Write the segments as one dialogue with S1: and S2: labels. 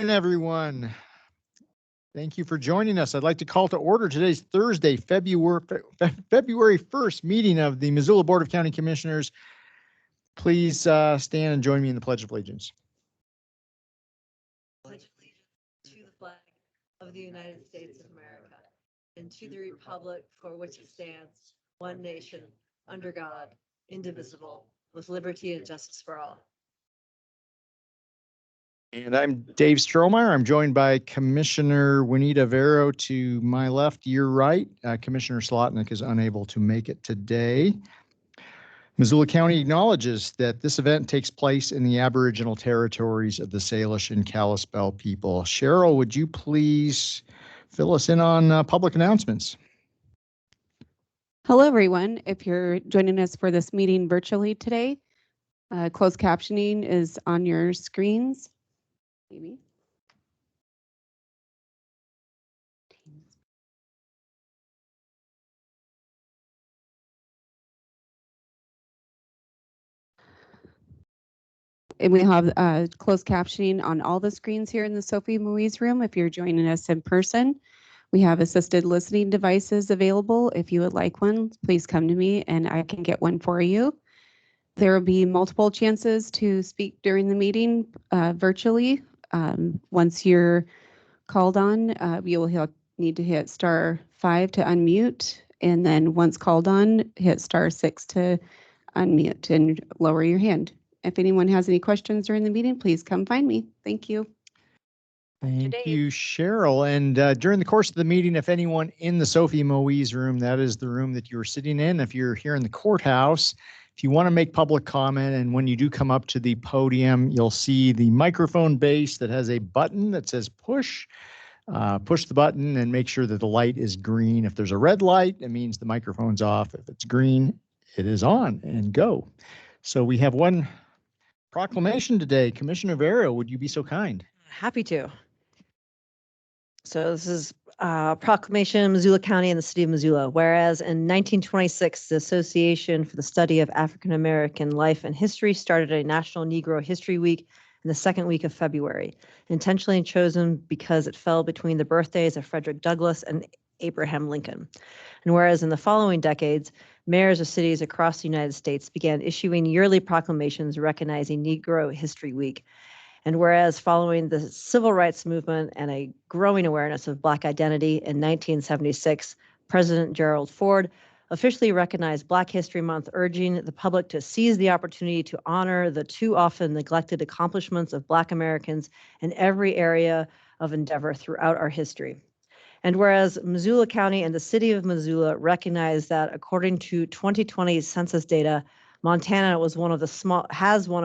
S1: morning, everyone. Thank you for joining us. I'd like to call to order today's Thursday, February 1st meeting of the Missoula Board of County Commissioners. Please stand and join me in the Pledge of Allegiance.
S2: Pledge allegiance to the flag of the United States of America and to the republic for which it stands, one nation, under God, indivisible, with liberty and justice for all.
S1: And I'm Dave Strohmeyer. I'm joined by Commissioner Juanita Vero to my left, your right. Commissioner Slotnick is unable to make it today. Missoula County acknowledges that this event takes place in the Aboriginal territories of the Salish and Kalispel people. Cheryl, would you please fill us in on public announcements?
S3: Hello, everyone. If you're joining us for this meeting virtually today, closed captioning is on your screens. Maybe. And we have closed captioning on all the screens here in the Sophie Moise room. If you're joining us in person, we have assisted listening devices available. If you would like one, please come to me and I can get one for you. There will be multiple chances to speak during the meeting virtually. Once you're called on, you will need to hit *5 to unmute. And then once called on, hit *6 to unmute and lower your hand. If anyone has any questions during the meeting, please come find me. Thank you.
S1: Thank you, Cheryl. And during the course of the meeting, if anyone in the Sophie Moise room, that is the room that you're sitting in. If you're here in the courthouse, if you want to make public comment, and when you do come up to the podium, you'll see the microphone base that has a button that says push. Push the button and make sure that the light is green. If there's a red light, it means the microphone's off. If it's green, it is on, and go. So we have one proclamation today. Commissioner Vero, would you be so kind?
S2: Happy to. So this is proclamation in Missoula County and the city of Missoula. Whereas in 1926, the Association for the Study of African American Life and History started a National Negro History Week in the second week of February, intentionally chosen because it fell between the birthdays of Frederick Douglass and Abraham Lincoln. And whereas in the following decades, mayors of cities across the United States began issuing yearly proclamations recognizing Negro History Week. And whereas following the civil rights movement and a growing awareness of Black identity in 1976, President Gerald Ford officially recognized Black History Month, urging the public to seize the opportunity to honor the too often neglected accomplishments of Black Americans in every area of endeavor throughout our history. And whereas Missoula County and the city of Missoula recognize that according to 2020 census data, Montana has one of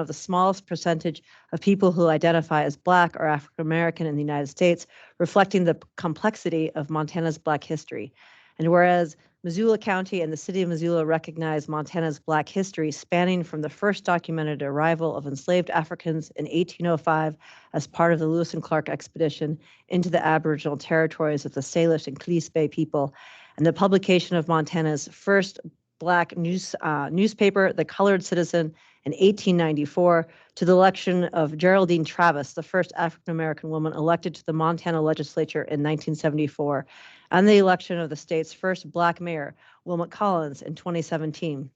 S2: the smallest percentage of people who identify as Black or African American in the United States, reflecting the complexity of Montana's Black history. And whereas Missoula County and the city of Missoula recognize Montana's Black history spanning from the first documented arrival of enslaved Africans in 1805 as part of the Lewis and Clark expedition into the Aboriginal territories of the Salish and Coos Bay people, and the publication of Montana's first Black newspaper, The Colored Citizen, in 1894, to the election of Geraldine Travis, the first African-American woman elected to the Montana legislature in 1974, and the election of the state's first Black mayor, Wilmot Collins, in 2017.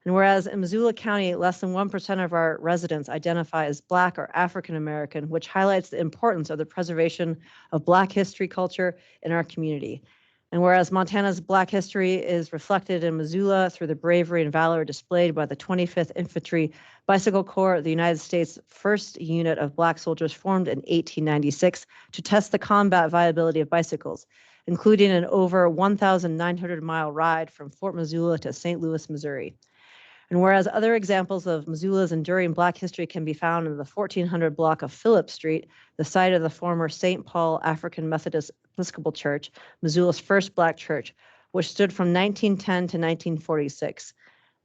S2: And whereas in Missoula County, less than 1% of our residents identify as Black or African American, which highlights the importance of the preservation of Black history culture in our community. And whereas Montana's Black history is reflected in Missoula through the bravery and valor displayed by the 25th Infantry Bicycle Corps, the United States' first unit of Black soldiers formed in 1896 to test the combat viability of bicycles, including an over 1,900-mile ride from Fort Missoula to St. Louis, Missouri. And whereas other examples of Missoula's enduring Black history can be found in the 1400 block of Phillip Street, the site of the former St. Paul African Methodist Episcopal Church, Missoula's first Black church, which stood from 1910 to 1946,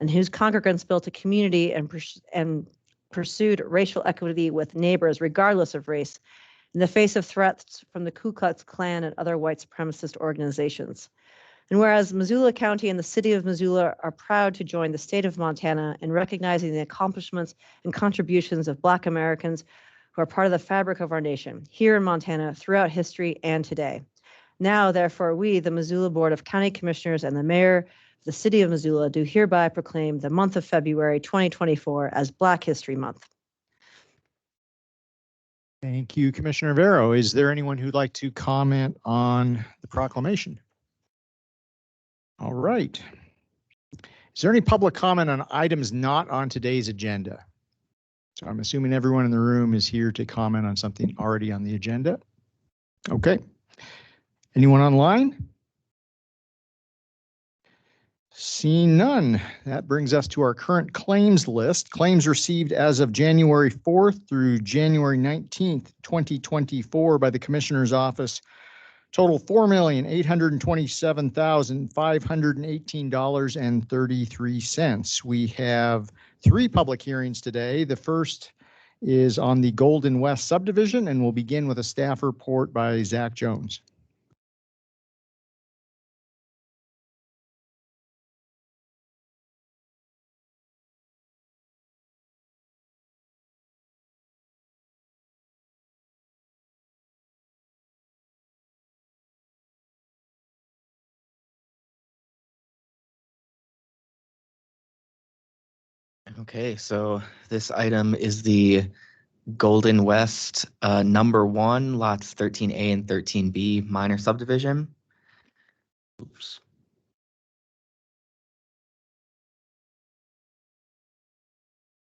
S2: and whose congregants built a community and pursued racial equity with neighbors regardless of race, in the face of threats from the Ku Klux Klan and other white supremacist organizations. And whereas Missoula County and the city of Missoula are proud to join the state of Montana in recognizing the accomplishments and contributions of Black Americans who are part of the fabric of our nation, here in Montana, throughout history, and today. Now, therefore, we, the Missoula Board of County Commissioners and the Mayor of the City of Missoula, do hereby proclaim the month of February 2024 as Black History Month.
S1: Thank you, Commissioner Vero. Is there anyone who'd like to comment on the proclamation? All right. Is there any public comment on items not on today's agenda? So I'm assuming everyone in the room is here to comment on something already on the agenda. Okay. Anyone online? Seeing none, that brings us to our current claims list. Claims received as of January 4th through January 19th, 2024 by the Commissioner's Office total $4,827,518.33. We have 3 public hearings today. The first is on the Golden West subdivision, and we'll begin with a staff report by Zach Jones.
S4: Okay, so this item is the Golden West number 1, lots 13A and 13B minor subdivision. Oops.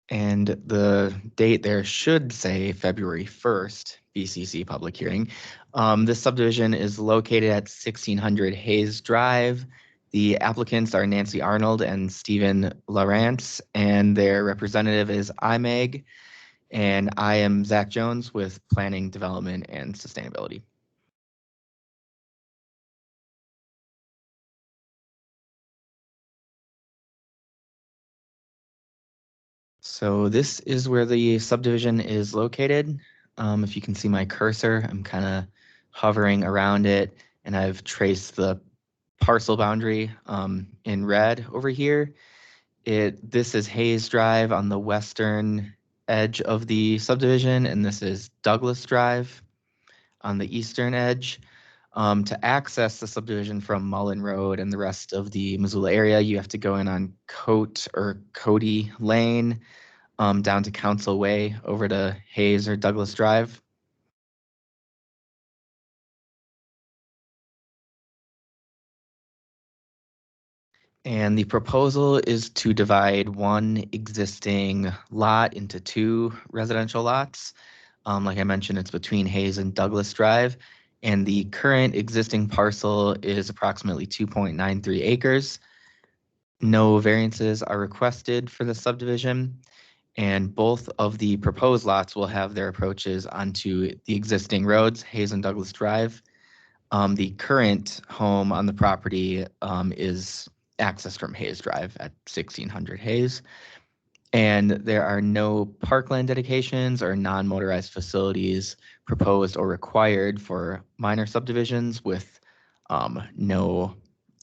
S4: And the date there should say February 1st, BCC public hearing. This subdivision is located at 1600 Hayes Drive. The applicants are Nancy Arnold and Stephen Lawrence, and their representative is IMEG. And I am Zach Jones with Planning, Development, and Sustainability. So this is where the subdivision is located. If you can see my cursor, I'm kind of hovering around it, and I've traced the parcel boundary in red over here. This is Hayes Drive on the western edge of the subdivision, and this is Douglas Drive on the eastern edge. To access the subdivision from Mullen Road and the rest of the Missoula area, you have to go in on Cody Lane, down to Council Way over to Hayes or Douglas Drive. And the proposal is to divide one existing lot into 2 residential lots. Like I mentioned, it's between Hayes and Douglas Drive. And the current existing parcel is approximately 2.93 acres. No variances are requested for the subdivision. And both of the proposed lots will have their approaches onto the existing roads, Hayes and Douglas Drive. The current home on the property is accessed from Hayes Drive at 1600 Hayes. And there are no parkland dedications or non-motorized facilities proposed or required for minor subdivisions with no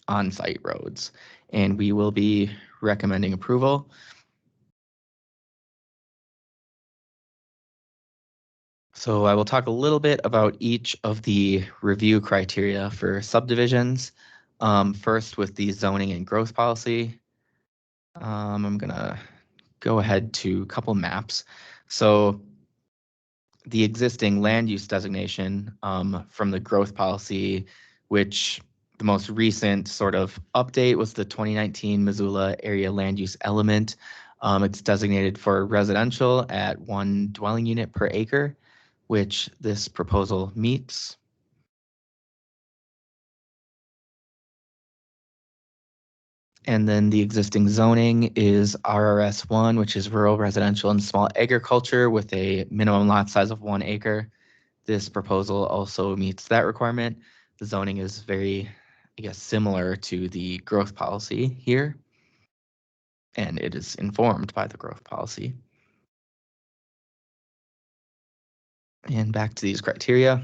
S4: on-site roads. And we will be recommending approval. So I will talk a little bit about each of the review criteria for subdivisions. First with the zoning and growth policy. I'm gonna go ahead to a couple maps. So the existing land use designation from the growth policy, which the most recent sort of update was the 2019 Missoula area land use element. It's designated for residential at 1 dwelling unit per acre, which this proposal meets. And then the existing zoning is RRS 1, which is rural residential and small agriculture with a minimum lot size of 1 acre. This proposal also meets that requirement. The zoning is very, I guess, similar to the growth policy here, and it is informed by the growth policy. And back to these criteria.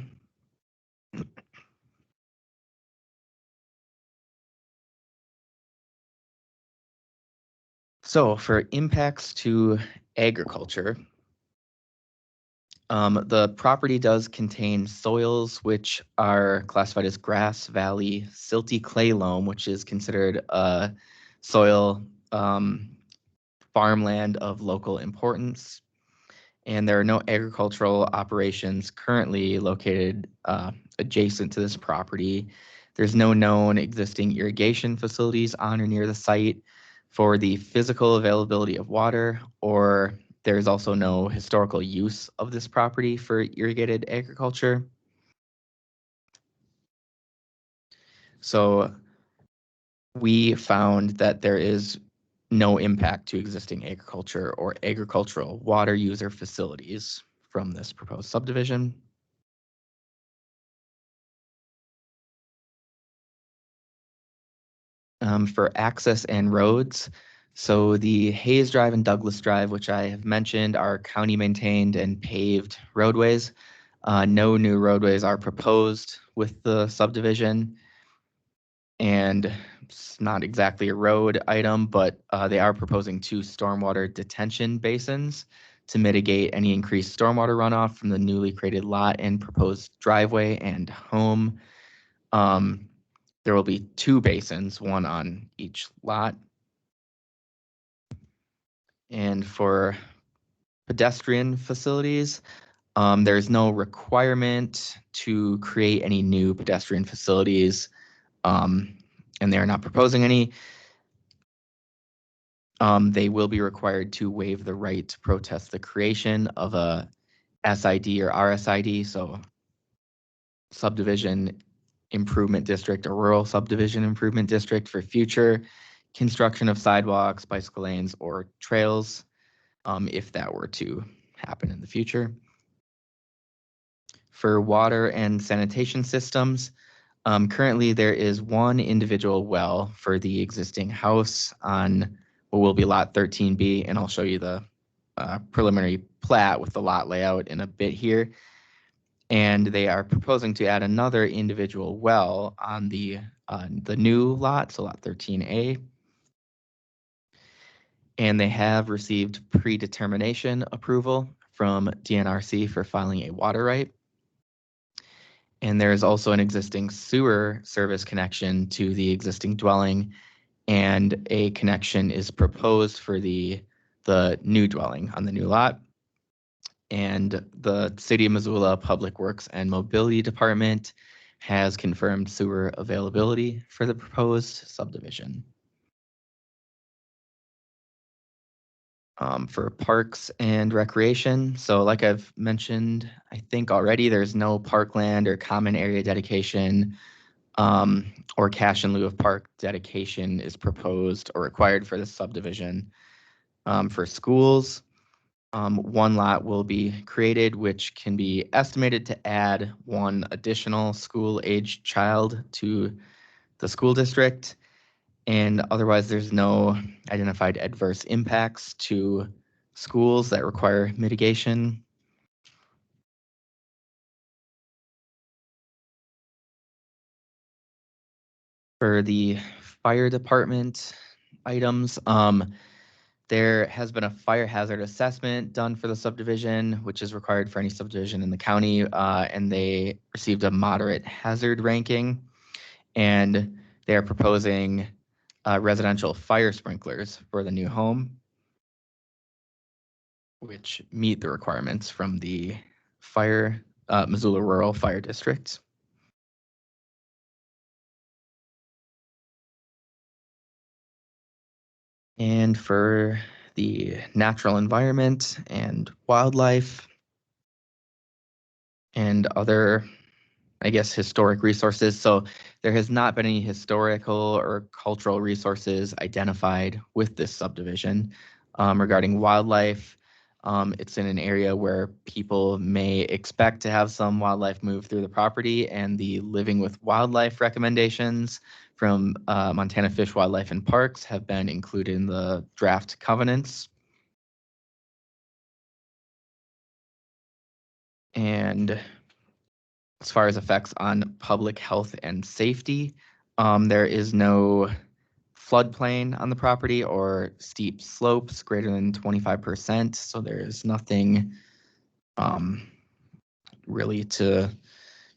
S4: So for impacts to agriculture, The property does contain soils which are classified as grass, valley, silty clay loam, which is considered a soil farmland of local importance. And there are no agricultural operations currently located adjacent to this property. There's no known existing irrigation facilities on or near the site for the physical availability of water, or there's also no historical use of this property for irrigated agriculture. So we found that there is no impact to existing agriculture or agricultural water user facilities from this proposed subdivision. For access and roads, so the Hayes Drive and Douglas Drive, which I have mentioned, are county maintained and paved roadways. No new roadways are proposed with the subdivision. And it's not exactly a road item, but they are proposing 2 stormwater detention basins to mitigate any increased stormwater runoff from the newly created lot and proposed driveway and home. There will be 2 basins, one on each lot. And for pedestrian facilities, there's no requirement to create any new pedestrian facilities, and they're not proposing any. They will be required to waive the right to protest the creation of a SID or RSID, so subdivision improvement district or rural subdivision improvement district, for future construction of sidewalks, bicycle lanes, or trails, if that were to happen in the future. For water and sanitation systems, currently there is 1 individual well for the existing house on what will be lot 13B, and I'll show you the preliminary plat with the lot layout in a bit here. And they are proposing to add another individual well on the new lot, so lot 13A. And they have received predetermination approval from DNRC for filing a water right. And there is also an existing sewer service connection to the existing dwelling, and a connection is proposed for the new dwelling on the new lot. And the City of Missoula Public Works and Mobility Department has confirmed sewer availability for the proposed subdivision. For parks and recreation, so like I've mentioned, I think already, there's no parkland or common area dedication or cash in lieu of park dedication is proposed or required for this subdivision. For schools, 1 lot will be created, which can be estimated to add 1 additional school-aged child to the school district. And otherwise, there's no identified adverse impacts to schools that require mitigation. For the fire department items, there has been a fire hazard assessment done for the subdivision, which is required for any subdivision in the county, and they received a moderate hazard ranking. And they are proposing residential fire sprinklers for the new home, which meet the requirements from the Missoula Rural Fire District. And for the natural environment and wildlife and other, I guess, historic resources. So there has not been any historical or cultural resources identified with this subdivision. Regarding wildlife, it's in an area where people may expect to have some wildlife move through the property, and the living with wildlife recommendations from Montana Fish, Wildlife and Parks have been included in the draft covenants. And as far as effects on public health and safety, there is no floodplain on the property or steep slopes greater than 25%. So there is nothing really to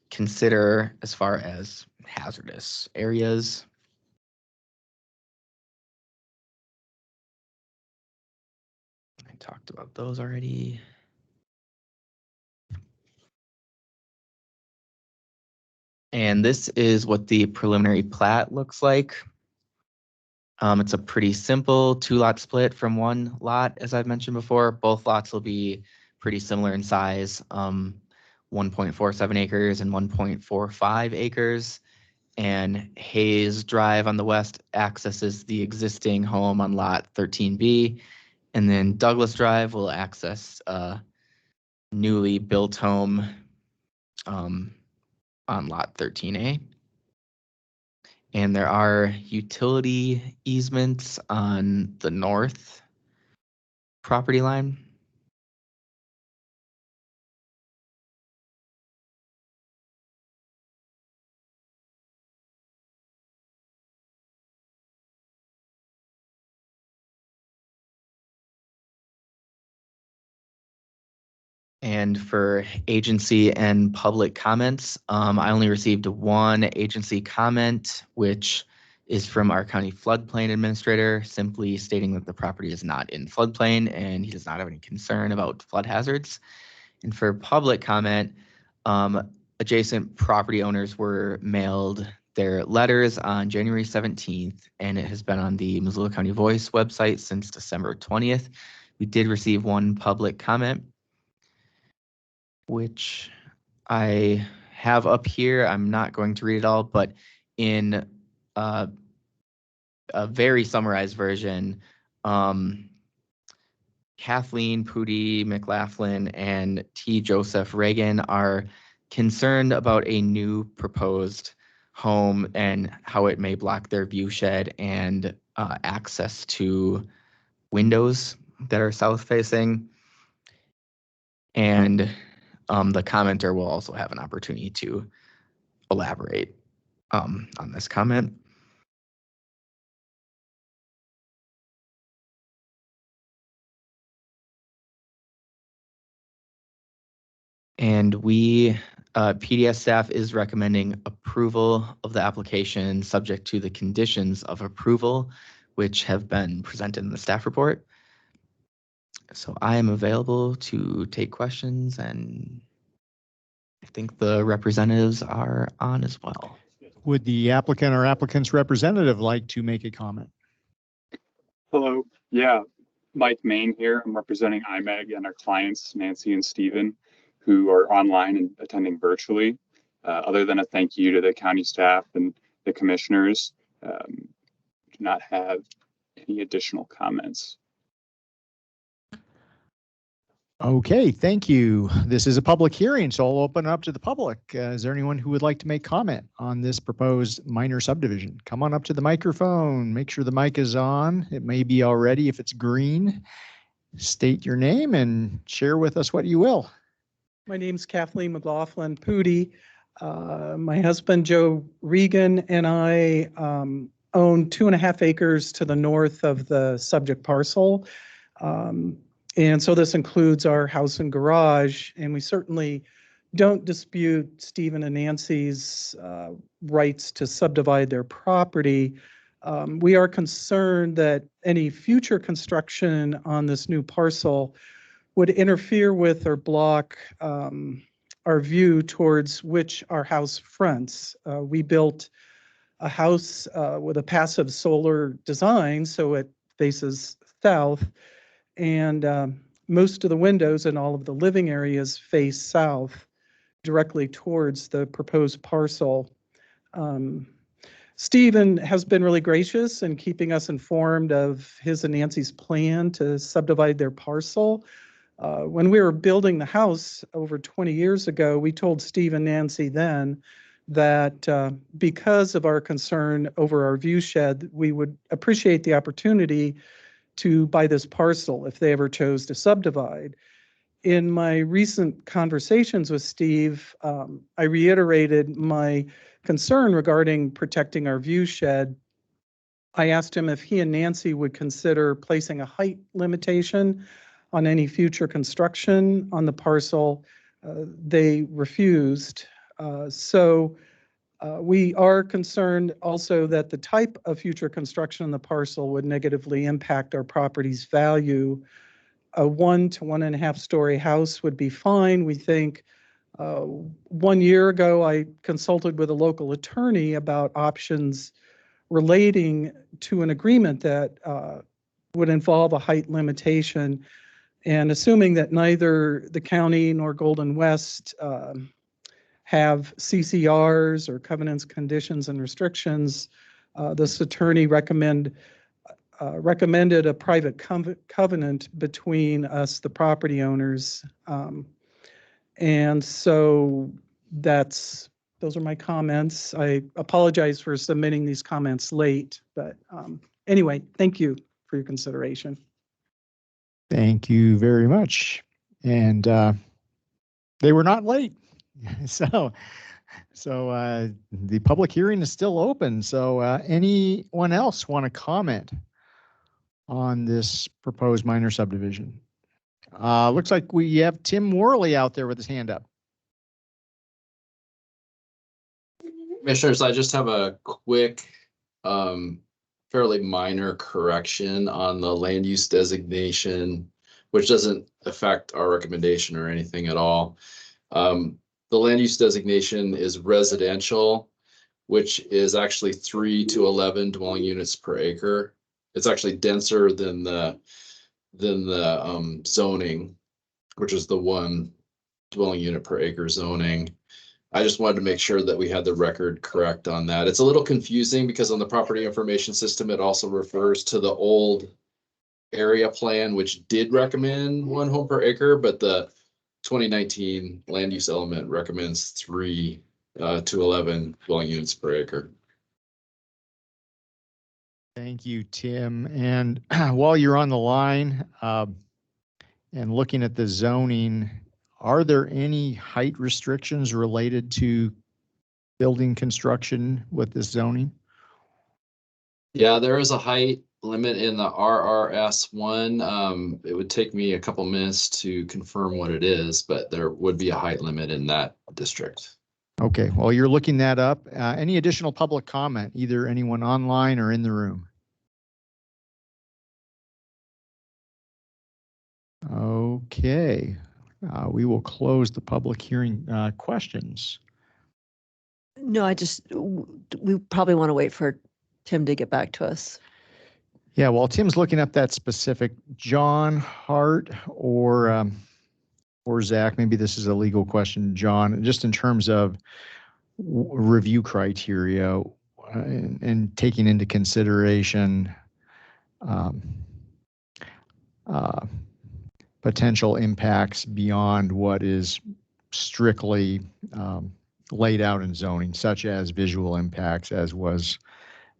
S4: consider as far as hazardous areas. I talked about those already. And this is what the preliminary plat looks like. It's a pretty simple 2-lot split from 1 lot, as I've mentioned before. Both lots will be pretty similar in size, 1.47 acres and 1.45 acres. And Hayes Drive on the west accesses the existing home on lot 13B. And then Douglas Drive will access a newly built home on lot 13A. And there are utility easements on the north property line. And for agency and public comments, I only received 1 agency comment, which is from our county floodplain administrator, simply stating that the property is not in floodplain and he does not have any concern about flood hazards. And for public comment, adjacent property owners were mailed their letters on January 17th, and it has been on the Missoula County Voice website since December 20th. We did receive 1 public comment, which I have up here. I'm not going to read it all, but in a very summarized version, Kathleen Pooty McLaughlin and T. Joseph Reagan are concerned about a new proposed home and how it may block their view shed and access to windows that are south facing. And the commenter will also have an opportunity to elaborate on this comment. And PDS staff is recommending approval of the application subject to the conditions of approval, which have been presented in the staff report. So I am available to take questions, and I think the representatives are on as well.
S1: Would the applicant or applicant's representative like to make a comment?
S5: Hello. Yeah, Mike Main here. I'm representing IMEG and our clients, Nancy and Stephen, who are online and attending virtually. Other than a thank you to the county staff and the commissioners, do not have any additional comments.
S1: Okay, thank you. This is a public hearing, so I'll open it up to the public. Is there anyone who would like to make comment on this proposed minor subdivision? Come on up to the microphone. Make sure the mic is on. It may be already if it's green. State your name and share with us what you will.
S6: My name's Kathleen McLaughlin Pooty. My husband, Joe Regan, and I own 2.5 acres to the north of the subject parcel. And so this includes our house and garage, and we certainly don't dispute Stephen and Nancy's rights to subdivide their property. We are concerned that any future construction on this new parcel would interfere with or block our view towards which our house fronts. We built a house with a passive solar design, so it faces south, and most of the windows in all of the living areas face south, directly towards the proposed parcel. Stephen has been really gracious in keeping us informed of his and Nancy's plan to subdivide their parcel. When we were building the house over 20 years ago, we told Steve and Nancy then that because of our concern over our view shed, we would appreciate the opportunity to buy this parcel if they ever chose to subdivide. In my recent conversations with Steve, I reiterated my concern regarding protecting our view shed. I asked him if he and Nancy would consider placing a height limitation on any future construction on the parcel. they refused. We are concerned also that the type of future construction on the parcel would negatively impact our property's value. A 1 to 1.5 story house would be fine, we think. 1 year ago, I consulted with a local attorney about options relating to an agreement that would involve a height limitation. And assuming that neither the county nor Golden West have CCRs or covenants, conditions, and restrictions, this attorney recommended a private covenant between us, the property owners. And so those are my comments. I apologize for submitting these comments late, but anyway, thank you for your consideration.
S1: Thank you very much. And they were not late. So the public hearing is still open. So anyone else want to comment on this proposed minor subdivision? Looks like we have Tim Worley out there with his hand up.
S7: Commissioners, I just have a quick, fairly minor correction on the land use designation, which doesn't affect our recommendation or anything at all. The land use designation is residential, which is actually 3 to 11 dwelling units per acre. It's actually denser than the zoning, which is the 1 dwelling unit per acre zoning. I just wanted to make sure that we had the record correct on that. It's a little confusing because on the property information system, it also refers to the old area plan, which did recommend 1 home per acre, but the 2019 land use element recommends 3 to 11 dwelling units per acre.
S1: Thank you, Tim. And while you're on the line and looking at the zoning, are there any height restrictions related to building construction with this zoning?
S7: Yeah, there is a height limit in the RRS1. It would take me a couple minutes to confirm what it is, but there would be a height limit in that district.
S1: Okay, while you're looking that up, any additional public comment, either anyone online or in the room? Okay, we will close the public hearing. Questions?
S2: No, we probably want to wait for Tim to get back to us.
S1: Yeah, while Tim's looking up that specific, John Hart or Zach, maybe this is a legal question, John, just in terms of review criteria and taking into consideration potential impacts beyond what is strictly laid out in zoning, such as visual impacts, as was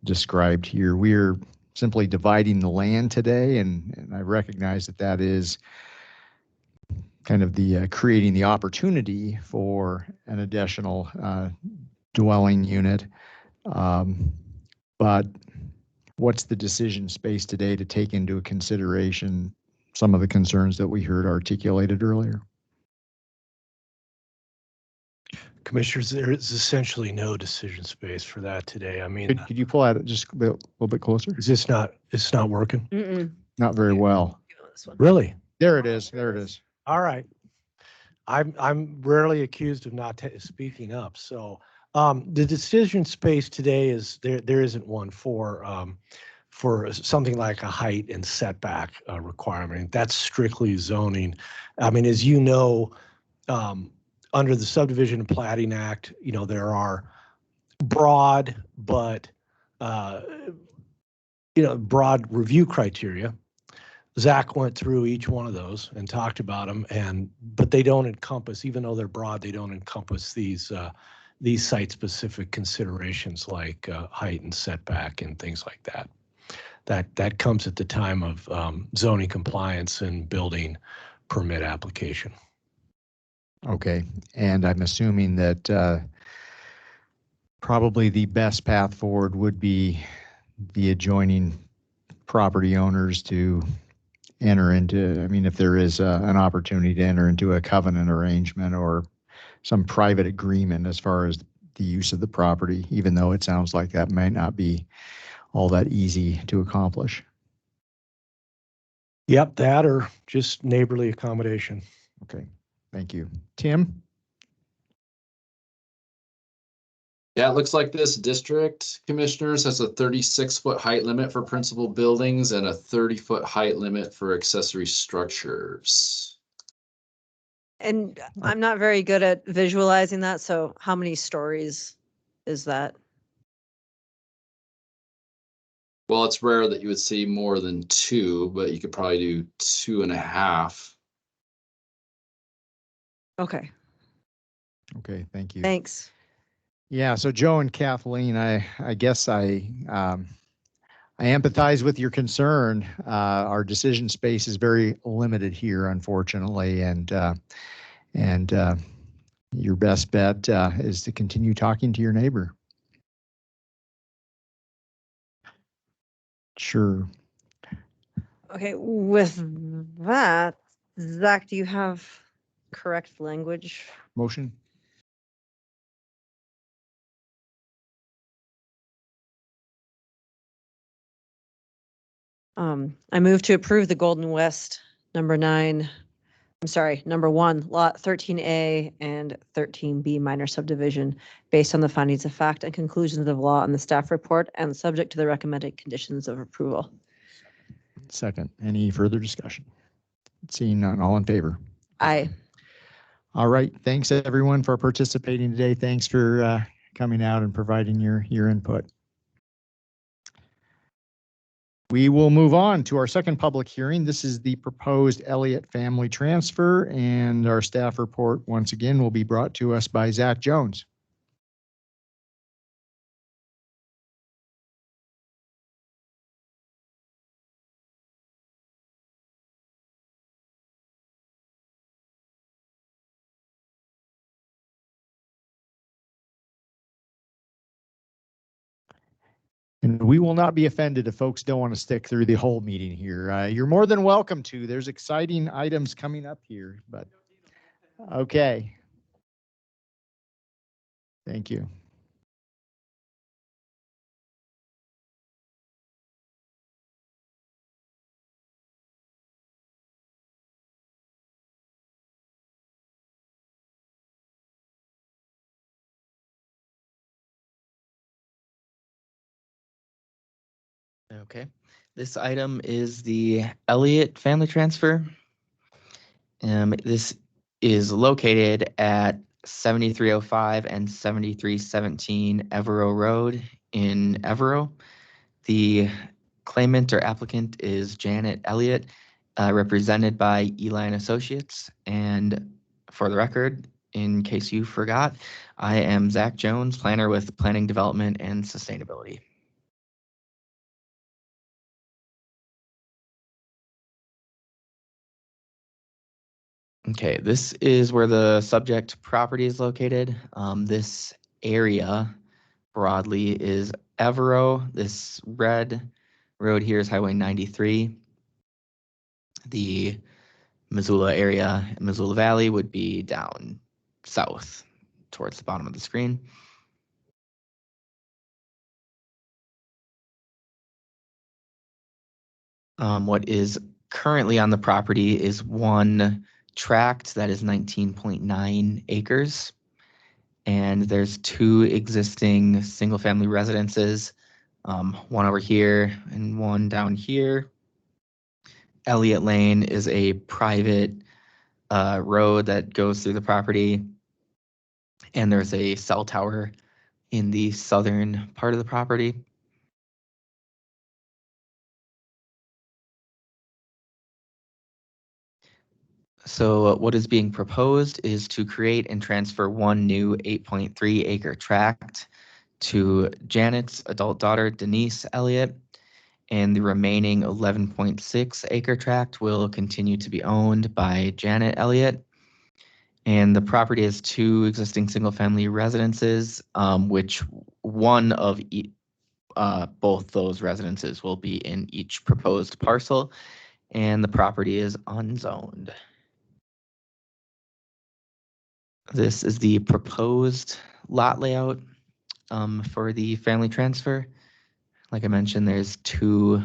S1: described here. We're simply dividing the land today, and I recognize that that is kind of the creating the opportunity for an additional dwelling unit. But what's the decision space today to take into consideration some of the concerns that we heard articulated earlier?
S8: Commissioners, there is essentially no decision space for that today. I mean,
S1: Could you pull that just a little bit closer?
S8: is this not, it's not working?
S1: Not very well.
S2: This one.
S8: Really?
S1: There it is. There it is.
S8: All right. I'm rarely accused of not speaking up. So the decision space today is there isn't one for something like a height and setback requirement. That's strictly zoning. I mean, as you know, under the Subdivision and Platting Act, you know, there are broad but broad review criteria. Zach went through each one of those and talked about them, but they don't encompass, even though they're broad, they don't encompass these site-specific considerations like height and setback and things like that. That comes at the time of zoning compliance and building permit application.
S1: Okay, and I'm assuming that probably the best path forward would be the adjoining property owners to enter into, I mean, if there is an opportunity to enter into a covenant arrangement or some private agreement as far as the use of the property, even though it sounds like that might not be all that easy to accomplish.
S8: Yep, that or just neighborly accommodation.
S1: Okay, thank you. Tim?
S7: Yeah, it looks like this district, commissioners, has a 36-foot height limit for principal buildings and a 30-foot height limit for accessory structures.
S2: And I'm not very good at visualizing that, so how many stories is that?
S7: Well, it's rare that you would see more than 2, but you could probably do 2.5.
S2: Okay,
S1: Okay, thank you.
S2: thanks.
S1: Yeah, so Joe and Kathleen, I guess I empathize with your concern. Our decision space is very limited here, unfortunately, and your best bet is to continue talking to your neighbor. Sure.
S2: Okay, with that, Zach, do you have correct language?
S1: Motion?
S2: I move to approve the Golden West number 1, lot 13A and 13B minor subdivision based on the findings of fact and conclusions of law in the staff report and subject to the recommended conditions of approval.
S1: Second. Any further discussion? Seeing none, all in favor?
S2: Aye.
S1: All right. Thanks everyone for participating today. Thanks for coming out and providing your input. We will move on to our second public hearing. This is the proposed Elliott family transfer, and our staff report once again will be brought to us by Zach Jones. And we will not be offended if folks don't want to stick through the whole meeting here. You're more than welcome to. There's exciting items coming up here, but okay. Thank you.
S4: Okay, this item is the Elliott family transfer. This is located at 7305 and 7317 Evero Road in Evero. The claimant or applicant is Janet Elliott, represented by Eli and Associates. And for the record, in case you forgot, I am Zach Jones, planner with Planning Development and Sustainability. Okay, this is where the subject property is located. This area broadly is Evero. This red road here is Highway 93. The Missoula area, Missoula Valley, would be down south towards the bottom of the screen. What is currently on the property is one tract that is 19.9 acres. And there's 2 existing single-family residences, one over here and one down here. Elliott Lane is a private road that goes through the property, and there's a cell tower in the southern part of the property. So what is being proposed is to create and transfer one new 8.3 acre tract to Janet's adult daughter, Denise Elliott, and the remaining 11.6 acre tract will continue to be owned by Janet Elliott. And the property has 2 existing single-family residences, which one of both those residences will be in each proposed parcel. and the property is unzoned. This is the proposed lot layout for the family transfer. Like I mentioned, there's 2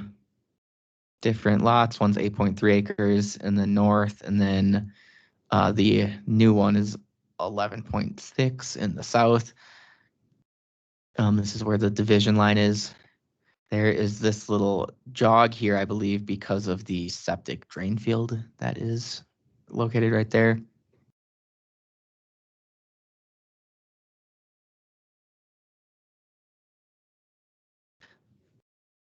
S4: different lots. One's 8.3 acres in the north, and then the new one is 11.6 in the south. This is where the division line is. There is this little jog here, I believe, because of the septic drain field that is located right there.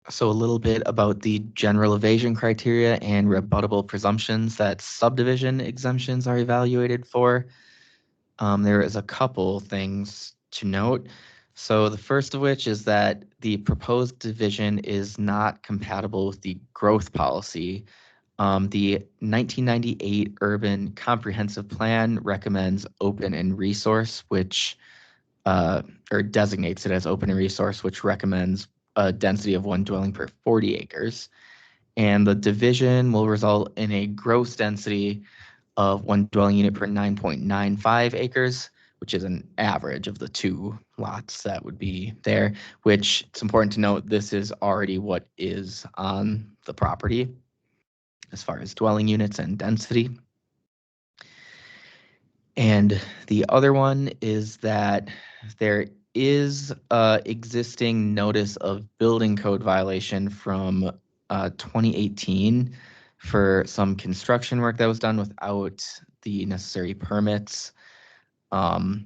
S4: So a little bit about the general evasion criteria and rebuttable presumptions that subdivision exemptions are evaluated for. There is a couple things to note. So the first of which is that the proposed division is not compatible with the growth policy. The 1998 Urban Comprehensive Plan recommends open and resource, which or designates it as open and resource, which recommends a density of 1 dwelling per 40 acres. And the division will result in a gross density of 1 dwelling unit per 9.95 acres, which is an average of the 2 lots that would be there, which it's important to note, this is already what is on the property as far as dwelling units and density. And the other one is that there is a existing notice of building code violation from 2018 for some construction work that was done without the necessary permits, and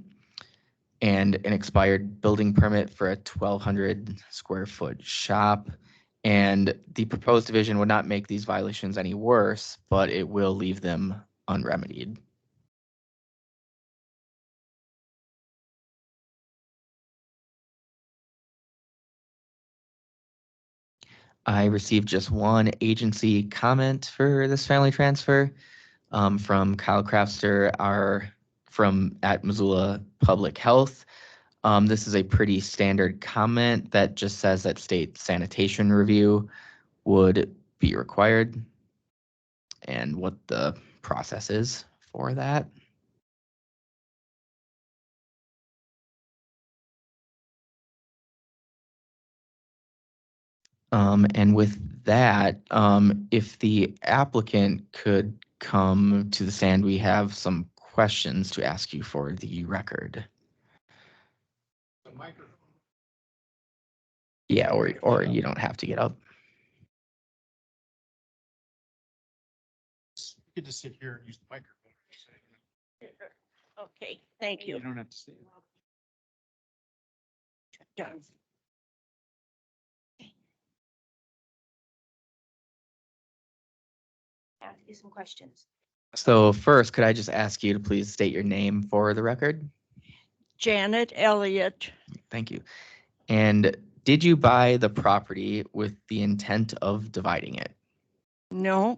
S4: an expired building permit for a 1,200 square foot shop. And the proposed division would not make these violations any worse, but it will leave them unremedied. I received just one agency comment for this family transfer from Kyle Crafster, from at Missoula Public Health. This is a pretty standard comment that just says that state sanitation review would be required and what the process is for that. And with that, if the applicant could come to the stand, we have some questions to ask you for the record. Yeah, or you don't have to get up.
S1: You could just sit here and use the microphone.
S9: Okay, thank
S1: You
S9: you.
S1: don't have to stay.
S9: Done. Ask you some questions.
S4: So first, could I just ask you to please state your name for the record?
S9: Janet Elliott,
S4: Thank you. And did you buy the property with the intent of dividing it?
S9: no,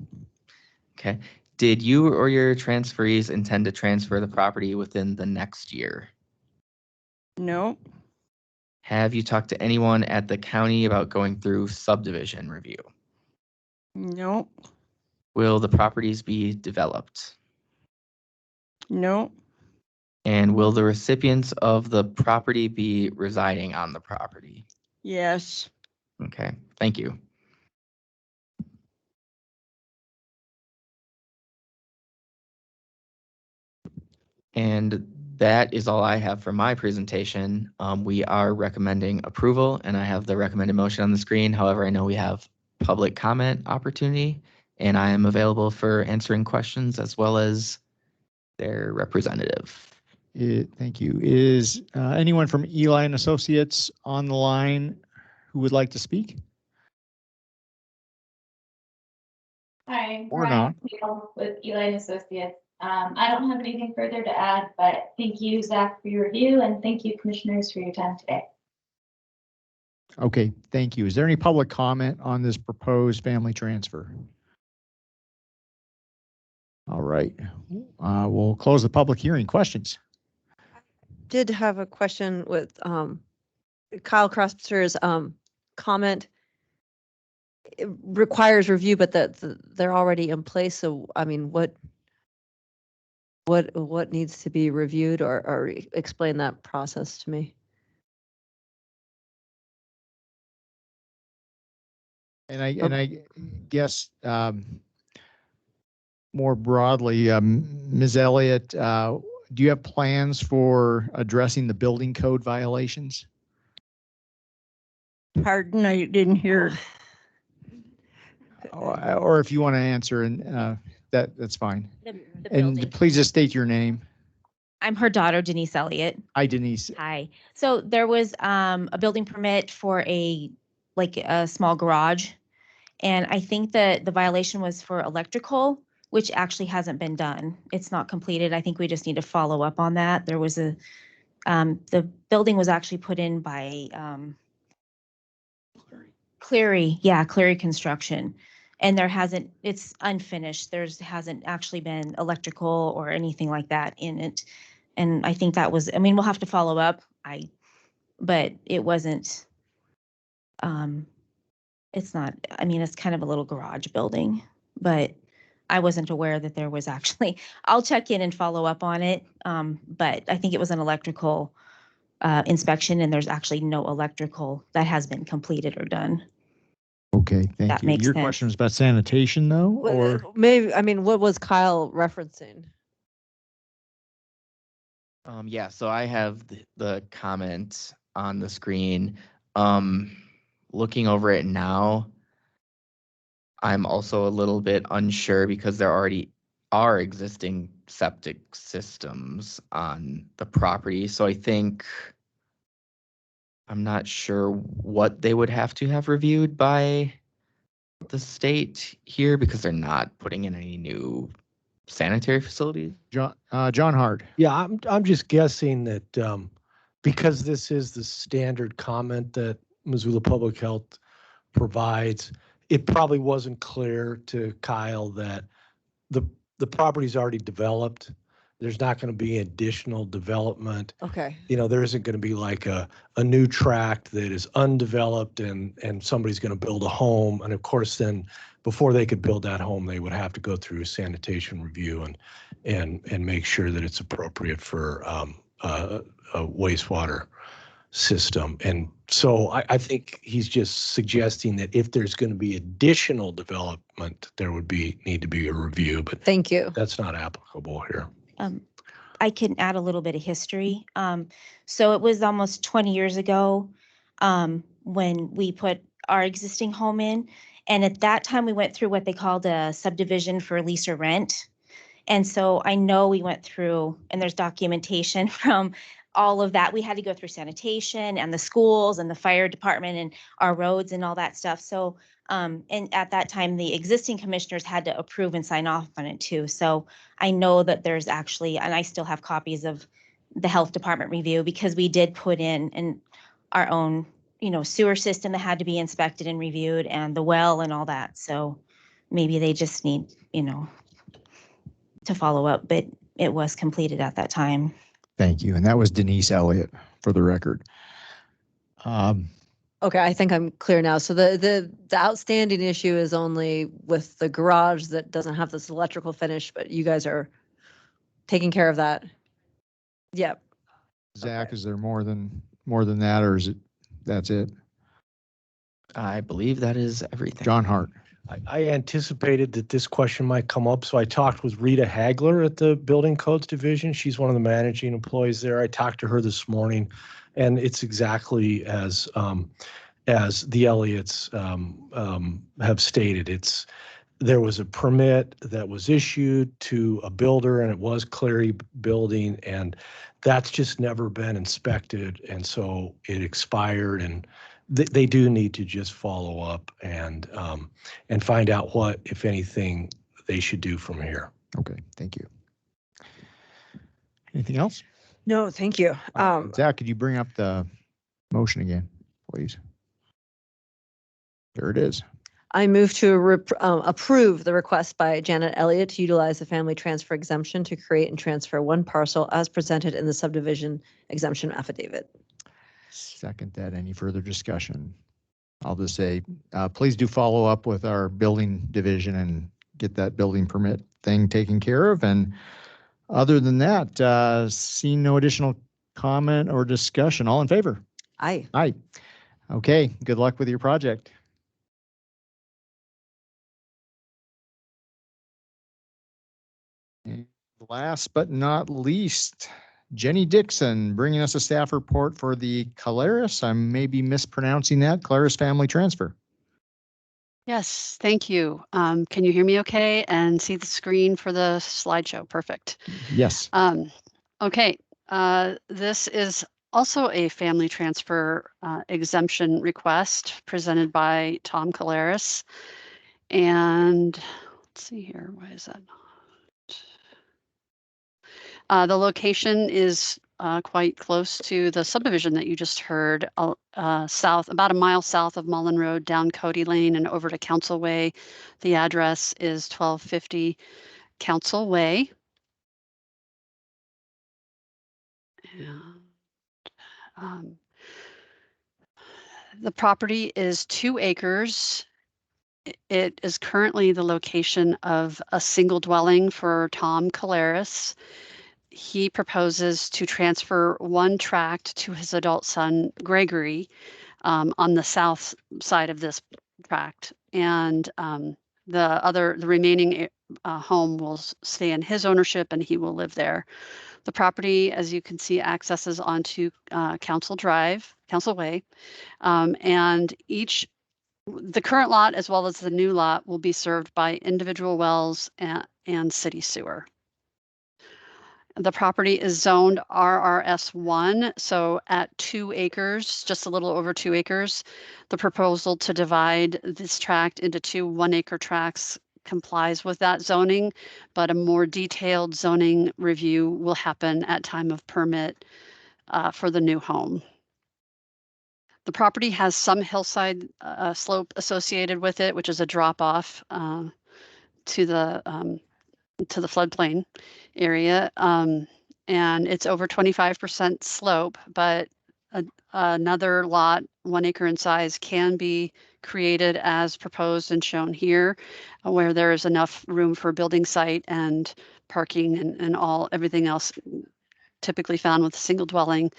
S4: Okay. Did you or your transferees intend to transfer the property within the next year?
S9: no,
S4: Have you talked to anyone at the county about going through subdivision review?
S9: no,
S4: Will the properties be developed?
S9: no,
S4: And will the recipients of the property be residing on the property?
S9: yes,
S4: Okay, thank you. And that is all I have for my presentation. We are recommending approval, and I have the recommended motion on the screen. However, I know we have public comment opportunity, and I am available for answering questions as well as their representative.
S1: Thank you. Is anyone from Eli and Associates on the line who would like to speak?
S10: Hi,
S1: Or
S10: Ryan
S1: not.
S10: Cleo with Eli and Associates. I don't have anything further to add, but thank you, Zach, for your review, and thank you, commissioners, for your time today.
S1: Okay, thank you. Is there any public comment on this proposed family transfer? All right, we'll close the public hearing. Questions?
S2: Did have a question with Kyle Crosser's comment. it requires review, but they're already in place. So, I mean, what needs to be reviewed, or explain that process to me?
S1: And I guess more broadly, Ms. Elliott, do you have plans for addressing the building code violations?
S9: Pardon, I didn't hear.
S1: Or if you want to answer, and that's fine.
S11: The
S1: And
S11: building.
S1: please just state your name.
S11: I'm her daughter, Denise Elliott.
S1: Hi, Denise.
S11: Hi. So there was a building permit for a small garage. And I think that the violation was for electrical, which actually hasn't been done. It's not completed. I think we just need to follow up on that. There was the building was actually put in by Cleary. Yeah, Cleary Construction. And it's unfinished. Hasn't actually been electrical or anything like that in it. And I think that was, I mean, we'll have to follow up. But it wasn't, it's not, I mean, it's kind of a little garage building, but I wasn't aware that there was actually, I'll check in and follow up on it. But I think it was an electrical inspection, and there's actually no electrical that has been completed or done.
S1: Okay, thank
S11: That
S1: you.
S11: makes
S1: Your
S11: sense.
S1: question was about sanitation, though, or?
S2: Maybe, I mean, what was Kyle referencing?
S4: Yeah, so I have the comment on the screen. Looking over it now, I'm also a little bit unsure because there already are existing septic systems on the property. So I think I'm not sure what they would have to have reviewed by the state here because they're not putting in any new sanitary facilities.
S1: John Hart.
S8: Yeah, I'm just guessing that because this is the standard comment that Missoula Public Health provides, it probably wasn't clear to Kyle that the property's already developed. There's not going to be additional development.
S2: Okay.
S8: You know, there isn't going to be like a new tract that is undeveloped and somebody's going to build a home. And of course, then before they could build that home, they would have to go through a sanitation review and make sure that it's appropriate for a wastewater system. And so I think he's just suggesting that if there's going to be additional development, there would need to be a review, but
S2: Thank you.
S8: that's not applicable here.
S11: I can add a little bit of history. So it was almost 20 years ago when we put our existing home in. And at that time, we went through what they called a subdivision for lease or rent. And so I know we went through, and there's documentation from all of that. We had to go through sanitation and the schools and the fire department and our roads and all that stuff. So, and at that time, the existing commissioners had to approve and sign off on it too. So I know that there's actually, and I still have copies of the health department review because we did put in our own, sewer system that had to be inspected and reviewed and the well and all that. So maybe they just need, to follow up, but it was completed at that time.
S1: Thank you. And that was Denise Elliott, for the record.
S2: Okay, I think I'm clear now. So the outstanding issue is only with the garage that doesn't have this electrical finish, but you guys are taking care of that. Yep.
S1: Zach, is there more than that, or that's it?
S4: I believe that is everything.
S1: John Hart.
S8: I anticipated that this question might come up, so I talked with Rita Hagler at the Building Codes Division. She's one of the managing employees there. I talked to her this morning, and it's exactly as the Elliots have stated. There was a permit that was issued to a builder, and it was Cleary Building, and that's just never been inspected, and so it expired, and they do need to just follow up and find out what, if anything, they should do from here.
S1: Okay, thank you. Anything else?
S2: No, thank you.
S1: Zach, could you bring up the motion again, please? There it is.
S2: I move to approve the request by Janet Elliott to utilize the family transfer exemption to create and transfer one parcel as presented in the subdivision exemption affidavit.
S1: Second that. Any further discussion? I'll just say, please do follow up with our building division and get that building permit thing taken care of. And other than that, seeing no additional comment or discussion, all in favor?
S2: Aye.
S1: Aye. Okay, good luck with your project. And last but not least, Jenny Dixon bringing us a staff report for the Caleres. I may be mispronouncing that, Caleres Family Transfer.
S12: Yes, thank you. Can you hear me okay and see the screen for the slideshow? Perfect.
S1: Yes.
S12: Okay, this is also a family transfer exemption request presented by Tom Caleres. And let's see here, why is that not? The location is quite close to the subdivision that you just heard, south, about a mile south of Mullen Road, down Cody Lane and over to Council Way. The address is 1250 Council Way. And, the property is 2 acres. It is currently the location of a single dwelling for Tom Caleres. He proposes to transfer 1 tract to his adult son, Gregory, on the south side of this tract. And the remaining home will stay in his ownership and he will live there. The property, as you can see, accesses onto Council Way. And the current lot as well as the new lot will be served by individual wells and city sewer. The property is zoned RRS1, so at 2 acres, just a little over 2 acres. The proposal to divide this tract into 2 1-acre tracts complies with that zoning, but a more detailed zoning review will happen at time of permit for the new home. The property has some hillside slope associated with it, which is a drop off to the floodplain area. And it's over 25% slope, but another lot, 1 acre in size, can be created as proposed and shown here, where there is enough room for building site and parking and everything else typically found with a single dwelling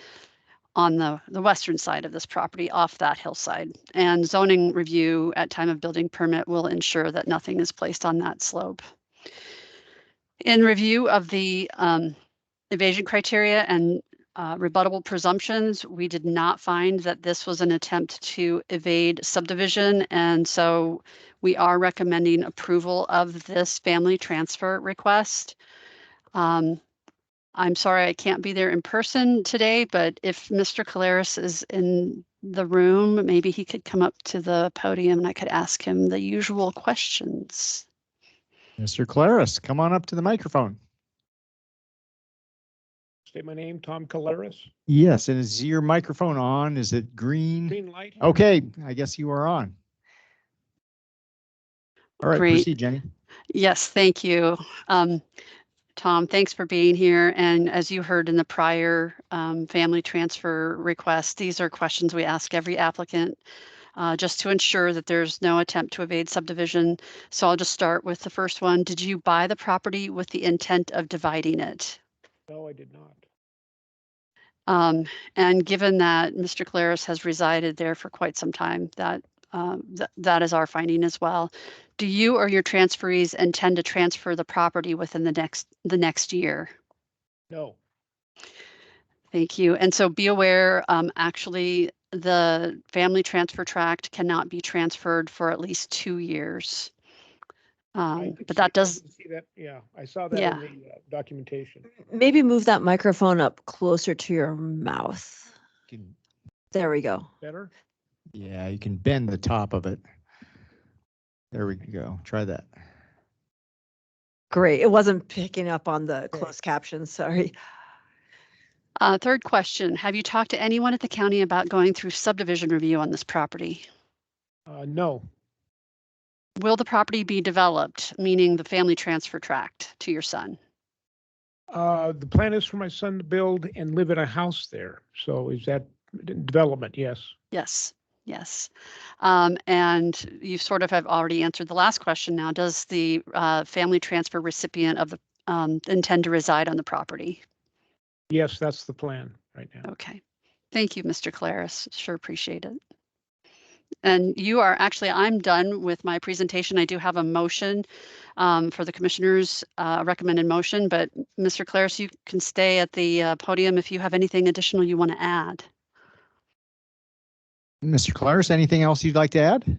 S12: on the western side of this property off that hillside. And zoning review at time of building permit will ensure that nothing is placed on that slope. In review of the evasion criteria and rebuttable presumptions, we did not find that this was an attempt to evade subdivision. And so we are recommending approval of this family transfer request. I'm sorry I can't be there in person today, but if Mr. Caleres is in the room, maybe he could come up to the podium and I could ask him the usual questions.
S1: Mr. Caleres, come on up to the microphone.
S13: State my name, Tom Caleres.
S1: Yes, and is your microphone on? Is it green?
S13: Green light.
S1: Okay, I guess you are on. All right,
S12: Great.
S1: proceed, Jenny.
S12: Yes, thank you. Tom, thanks for being here. And as you heard in the prior family transfer request, these are questions we ask every applicant just to ensure that there's no attempt to evade subdivision. So I'll just start with the first one. Did you buy the property with the intent of dividing it?
S13: No, I did not.
S12: And given that Mr. Caleres has resided there for quite some time, that is our finding as well. Do you or your transferees intend to transfer the property within the next year?
S13: No.
S12: Thank you. And so be aware, actually, the family transfer tract cannot be transferred for at least 2 years. But that does.
S13: See that? Yeah, I saw that
S12: Yeah.
S13: in the documentation.
S2: Maybe move that microphone up closer to your mouth.
S1: Can-
S2: There we go.
S13: Better?
S1: Yeah, you can bend the top of it. There we go. Try that.
S2: Great. It wasn't picking up on the closed captions. Sorry.
S12: Third question, have you talked to anyone at the county about going through subdivision review on this property?
S13: No.
S12: Will the property be developed, meaning the family transfer tract to your son?
S13: The plan is for my son to build and live in a house there. So is that development? Yes.
S12: Yes. Yes. And you sort of have already answered the last question now. Does the family transfer recipient of the intend to reside on the property?
S13: Yes, that's the plan right now.
S12: Okay. Thank you, Mr. Claris. Sure appreciate it. And you are actually, I'm done with my presentation. I do have a motion for the commissioners, recommended motion, but Mr. Claris, you can stay at the podium if you have anything additional you want to add.
S1: Mr. Claris, anything else you'd like to add?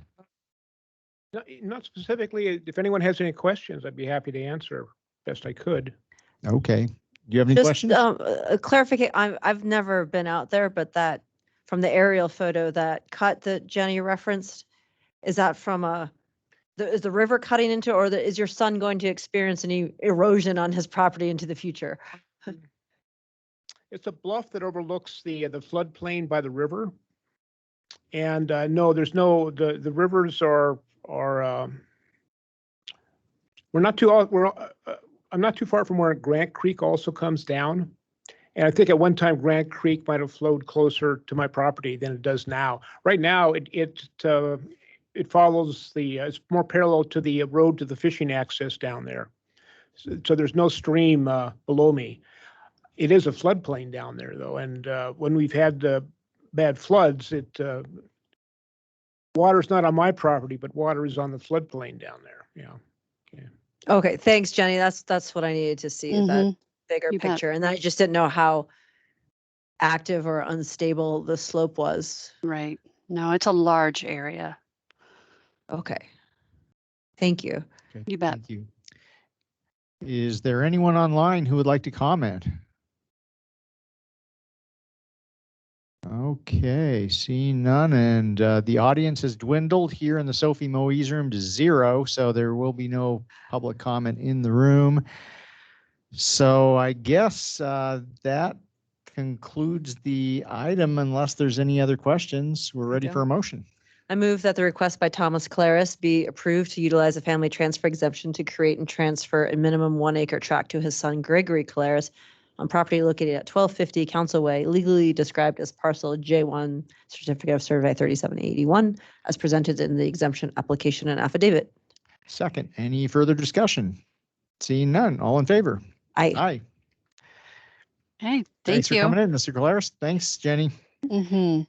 S13: Not specifically. If anyone has any questions, I'd be happy to answer best I could.
S1: Okay. Do you have any
S2: Just
S1: questions?
S2: a clarification. I've never been out there, but that from the aerial photo, that cut that Jenny referenced, is that from is the river cutting into, or is your son going to experience any erosion on his property into the future?
S13: It's a bluff that overlooks the floodplain by the river. And no, there's no, the rivers are we're not too, I'm not too far from where Grant Creek also comes down. And I think at one time Grant Creek might have flowed closer to my property than it does now. Right now, it follows it's more parallel to the road to the fishing access down there. So there's no stream below me. It is a floodplain down there though. And when we've had bad floods, water's not on my property, but water is on the floodplain down there. Yeah.
S2: Okay, thanks, Jenny. That's what I needed to see, that bigger
S12: You bet.
S2: picture. And I just didn't know how active or unstable the slope was.
S12: Right. No, it's a large area.
S2: Okay. Thank you.
S1: Okay,
S12: You bet.
S1: Thank you. Is there anyone online who would like to comment? Okay, seeing none, and the audience has dwindled here in the Sophie Moise room to 0, so there will be no public comment in the room. So I guess that concludes the item unless there's any other questions. We're ready for a motion.
S2: I move that the request by Thomas Claris be approved to utilize a family transfer exemption to create and transfer a minimum 1 acre tract to his son Gregory Claris on property located at 1250 Council Way, legally described as parcel J1, certificate of survey 3781, as presented in the exemption application and affidavit.
S1: Second, any further discussion? Seeing none, all in favor?
S2: Aye.
S1: Aye.
S12: Hey,
S1: Thanks
S12: thank you.
S1: for coming in, Mr. Claris. Thanks, Jenny.
S12: Mm-hmm.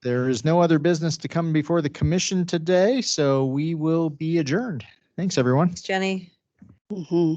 S1: There is no other business to come before the commission today, so we will be adjourned. Thanks, everyone.
S2: Thanks, Jenny.
S12: Mm-hmm.